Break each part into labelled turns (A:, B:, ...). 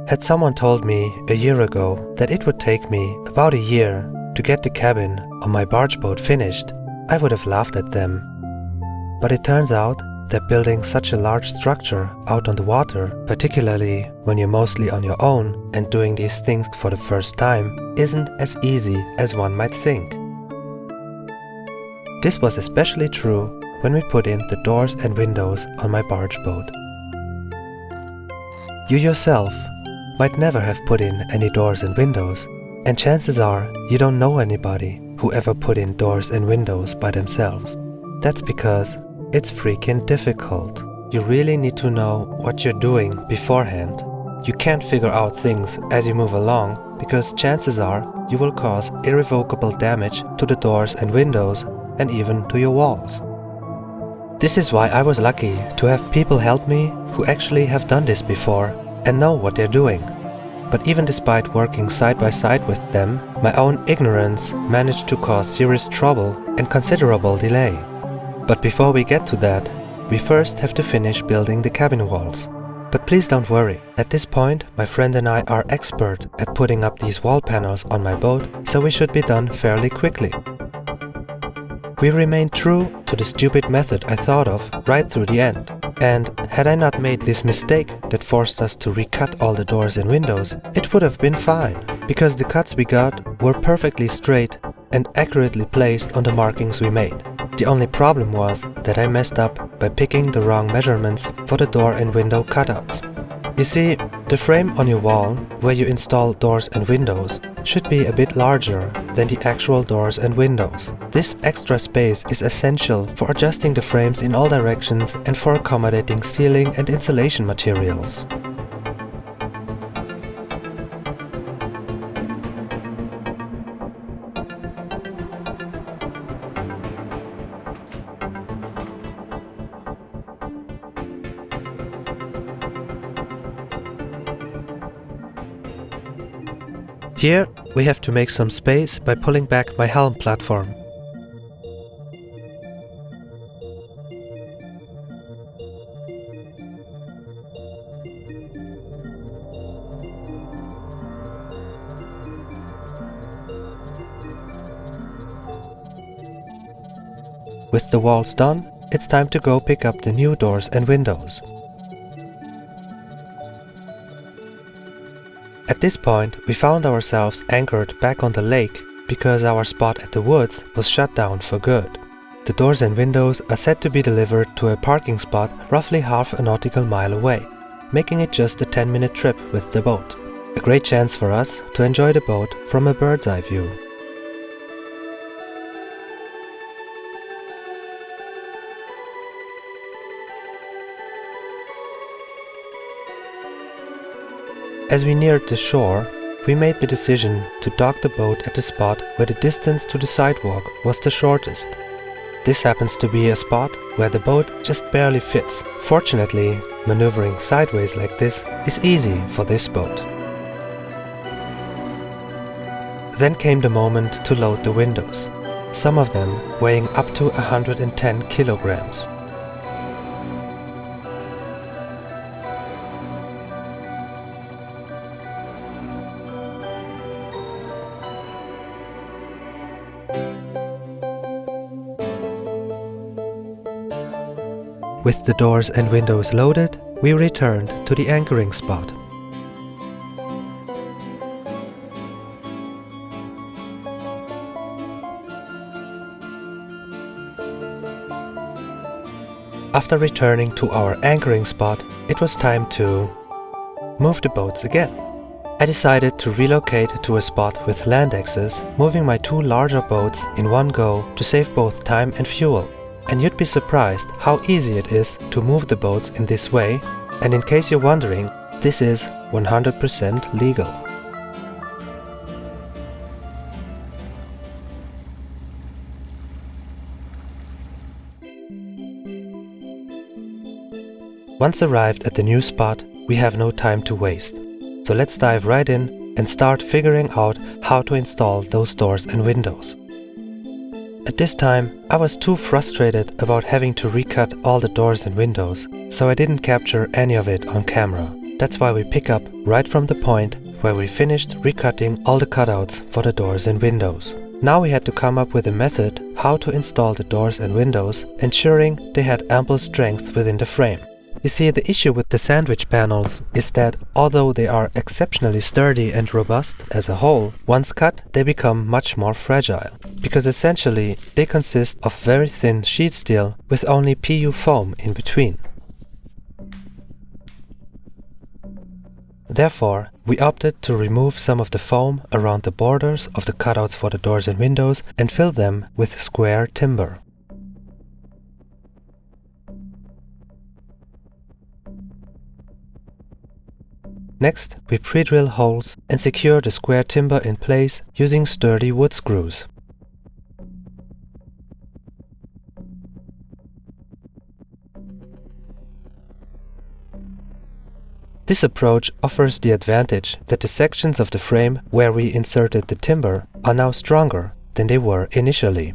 A: Had someone told me a year ago that it would take me about a year to get the cabin on my barge boat finished, I would have laughed at them. But it turns out that building such a large structure out on the water, particularly when you're mostly on your own and doing these things for the first time, isn't as easy as one might think. This was especially true when we put in the doors and windows on my barge boat. You yourself might never have put in any doors and windows, and chances are you don't know anybody who ever put in doors and windows by themselves. That's because it's freaking difficult. You really need to know what you're doing beforehand. You can't figure out things as you move along because chances are you will cause irrevocable damage to the doors and windows and even to your walls. This is why I was lucky to have people help me who actually have done this before and know what they're doing. But even despite working side by side with them, my own ignorance managed to cause serious trouble and considerable delay. But before we get to that, we first have to finish building the cabin walls. But please don't worry, at this point my friend and I are expert at putting up these wall panels on my boat, so we should be done fairly quickly. We remained true to the stupid method I thought of right through the end. And had I not made this mistake that forced us to recut all the doors and windows, it would have been fine, because the cuts we got were perfectly straight and accurately placed on the markings we made. The only problem was that I messed up by picking the wrong measurements for the door and window cutouts. You see, the frame on your wall, where you install doors and windows, should be a bit larger than the actual doors and windows. This extra space is essential for adjusting the frames in all directions and for accommodating ceiling and insulation materials. Here, we have to make some space by pulling back my helm platform. With the walls done, it's time to go pick up the new doors and windows. At this point, we found ourselves anchored back on the lake because our spot at the woods was shut down for good. The doors and windows are set to be delivered to a parking spot roughly half a nautical mile away, making it just a 10-minute trip with the boat. A great chance for us to enjoy the boat from a bird's eye view. As we neared the shore, we made the decision to dock the boat at the spot where the distance to the sidewalk was the shortest. This happens to be a spot where the boat just barely fits. Fortunately, maneuvering sideways like this is easy for this boat. Then came the moment to load the windows, some of them weighing up to 110 kilograms. With the doors and windows loaded, we returned to the anchoring spot. After returning to our anchoring spot, it was time to move the boats again. I decided to relocate to a spot with land access, moving my two larger boats in one go to save both time and fuel. And you'd be surprised how easy it is to move the boats in this way, and in case you're wondering, this is 100% legal. Once arrived at the new spot, we have no time to waste. So let's dive right in and start figuring out how to install those doors and windows. At this time, I was too frustrated about having to recut all the doors and windows, so I didn't capture any of it on camera. That's why we pick up right from the point where we finished recutting all the cutouts for the doors and windows. Now we had to come up with a method how to install the doors and windows, ensuring they had ample strength within the frame. You see, the issue with the sandwich panels is that although they are exceptionally sturdy and robust as a whole, once cut they become much more fragile, because essentially they consist of very thin sheet steel with only PU foam in between. Therefore, we opted to remove some of the foam around the borders of the cutouts for the doors and windows and fill them with square timber. Next, we pre-drill holes and secure the square timber in place using sturdy wood screws. This approach offers the advantage that the sections of the frame where we inserted the timber are now stronger than they were initially.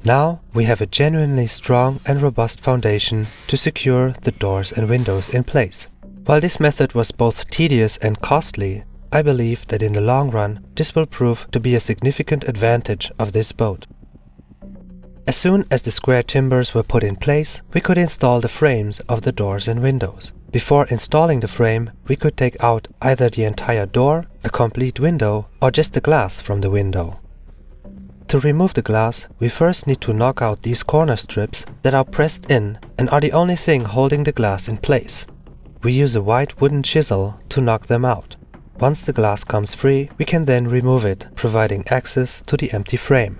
A: Now we have a genuinely strong and robust foundation to secure the doors and windows in place. While this method was both tedious and costly, I believe that in the long run this will prove to be a significant advantage of this boat. As soon as the square timbers were put in place, we could install the frames of the doors and windows. Before installing the frame, we could take out either the entire door, a complete window, or just the glass from the window. To remove the glass, we first need to knock out these corner strips that are pressed in and are the only thing holding the glass in place. We use a white wooden chisel to knock them out. Once the glass comes free, we can then remove it, providing access to the empty frame.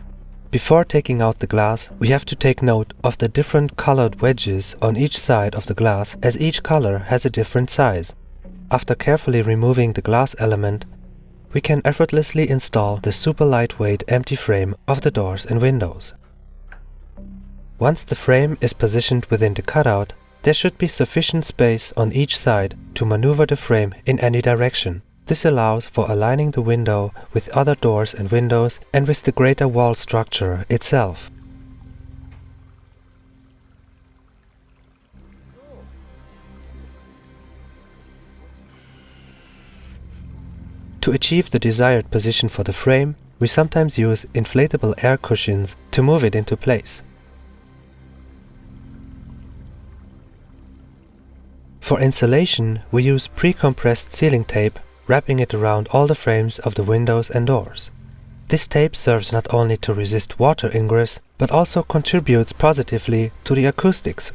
A: Before taking out the glass, we have to take note of the different colored wedges on each side of the glass, as each color has a different size. After carefully removing the glass element, we can effortlessly install the super lightweight empty frame of the doors and windows. Once the frame is positioned within the cutout, there should be sufficient space on each side to maneuver the frame in any direction. This allows for aligning the window with other doors and windows and with the greater wall structure itself. To achieve the desired position for the frame, we sometimes use inflatable air cushions to move it into place. For insulation, we use pre-compressed sealing tape, wrapping it around all the frames of the windows and doors. This tape serves not only to resist water ingress, but also contributes positively to the acoustics.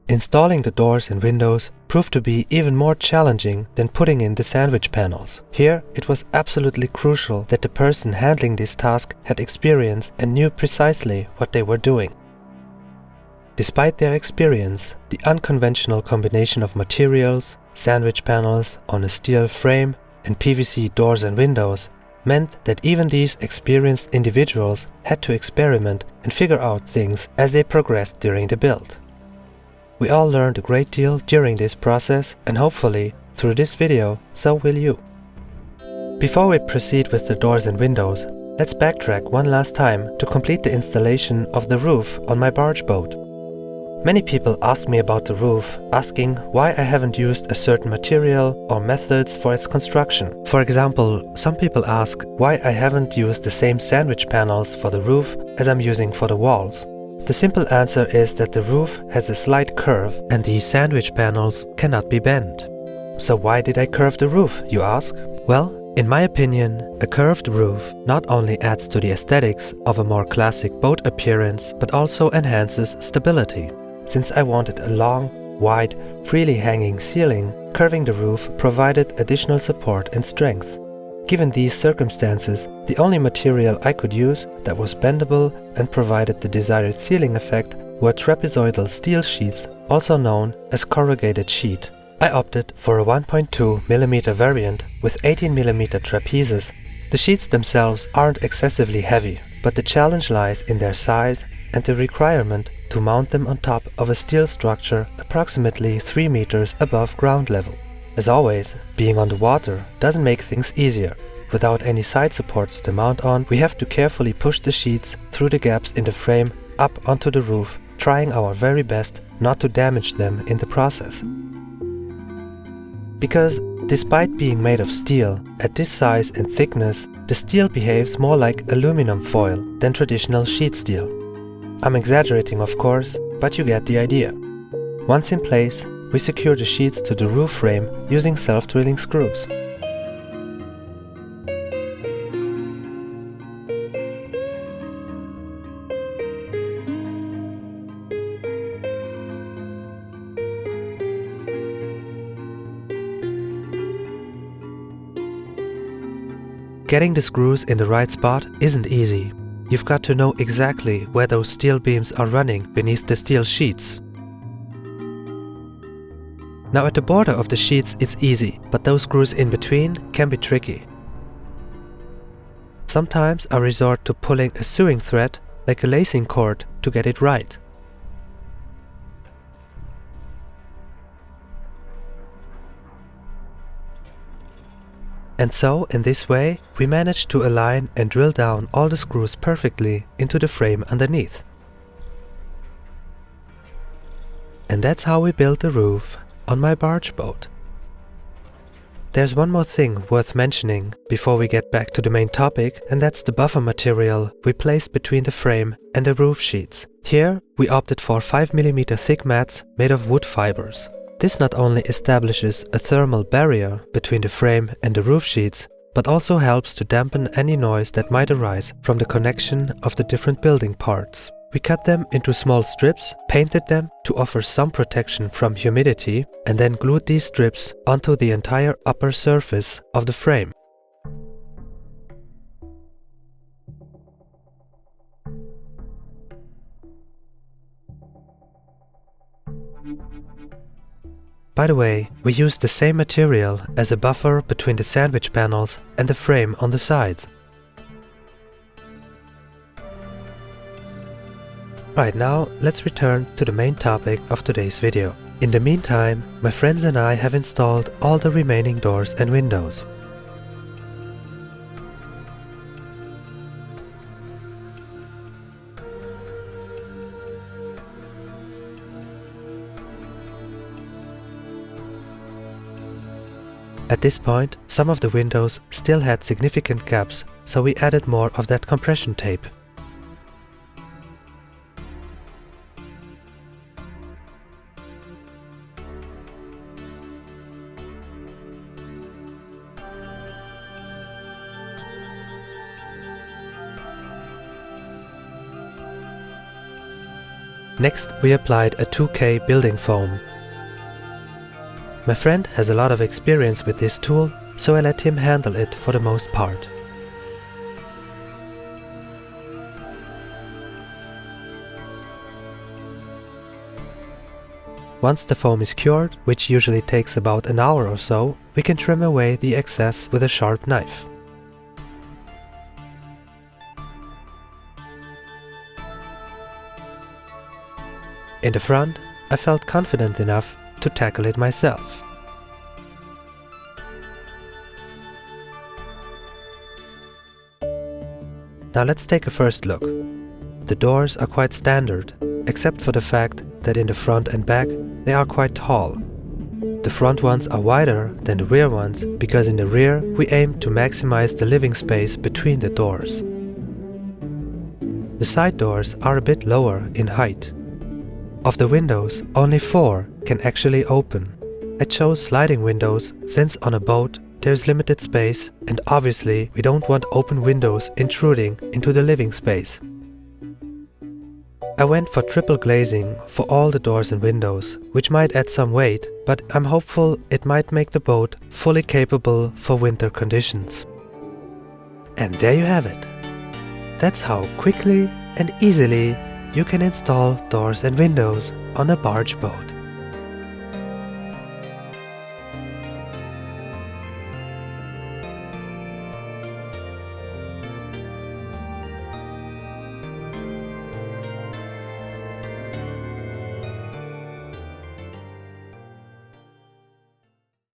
A: Installing the doors and windows proved to be even more challenging than putting in the sandwich panels. Here, it was absolutely crucial that the person handling this task had experience and knew precisely what they were doing. Despite their experience, the unconventional combination of materials, sandwich panels on a steel frame, and PVC doors and windows meant that even these experienced individuals had to experiment and figure out things as they progressed during the build. We all learned a great deal during this process, and hopefully, through this video, so will you. Before we proceed with the doors and windows, let's backtrack one last time to complete the installation of the roof on my barge boat. Many people ask me about the roof, asking why I haven't used a certain material or methods for its construction. For example, some people ask why I haven't used the same sandwich panels for the roof as I'm using for the walls. The simple answer is that the roof has a slight curve and these sandwich panels cannot be bent. So why did I curve the roof, you ask? Well, in my opinion, a curved roof not only adds to the aesthetics of a more classic boat appearance, but also enhances stability. Since I wanted a long, wide, freely hanging ceiling, curving the roof provided additional support and strength. Given these circumstances, the only material I could use that was bendable and provided the desired ceiling effect were trapezoidal steel sheets, also known as corrugated sheet. I opted for a 1.2 mm variant with 18 mm trapezes. The sheets themselves aren't excessively heavy, but the challenge lies in their size and the requirement to mount them on top of a steel structure approximately 3 meters above ground level. As always, being on the water doesn't make things easier. Without any side supports to mount on, we have to carefully push the sheets through the gaps in the frame up onto the roof, trying our very best not to damage them in the process. Because despite being made of steel, at this size and thickness, the steel behaves more like aluminum foil than traditional sheet steel. I'm exaggerating, of course, but you get the idea. Once in place, we secure the sheets to the roof frame using self-drilling screws. Getting the screws in the right spot isn't easy. You've got to know exactly where those steel beams are running beneath the steel sheets. Now at the border of the sheets it's easy, but those screws in between can be tricky. Sometimes I resort to pulling a sewing thread, like a lacing cord, to get it right. And so, in this way, we managed to align and drill down all the screws perfectly into the frame underneath. And that's how we built the roof on my barge boat. There's one more thing worth mentioning before we get back to the main topic, and that's the buffer material we placed between the frame and the roof sheets. Here, we opted for 5 mm thick mats made of wood fibers. This not only establishes a thermal barrier between the frame and the roof sheets, but also helps to dampen any noise that might arise from the connection of the different building parts. We cut them into small strips, painted them to offer some protection from humidity, and then glued these strips onto the entire upper surface of the frame. By the way, we used the same material as a buffer between the sandwich panels and the frame on the sides. Right now, let's return to the main topic of today's video. In the meantime, my friends and I have installed all the remaining doors and windows. At this point, some of the windows still had significant gaps, so we added more of that compression tape. Next, we applied a 2K building foam. My friend has a lot of experience with this tool, so I let him handle it for the most part. Once the foam is cured, which usually takes about an hour or so, we can trim away the excess with a sharp knife. In the front, I felt confident enough to tackle it myself. Now let's take a first look. The doors are quite standard, except for the fact that in the front and back they are quite tall. The front ones are wider than the rear ones because in the rear we aim to maximize the living space between the doors. The side doors are a bit lower in height. Of the windows, only 4 can actually open. I chose sliding windows since on a boat there's limited space and obviously we don't want open windows intruding into the living space. I went for triple glazing for all the doors and windows, which might add some weight, but I'm hopeful it might make the boat fully capable for winter conditions. And there you have it. That's how quickly and easily you can install doors and windows on a barge boat.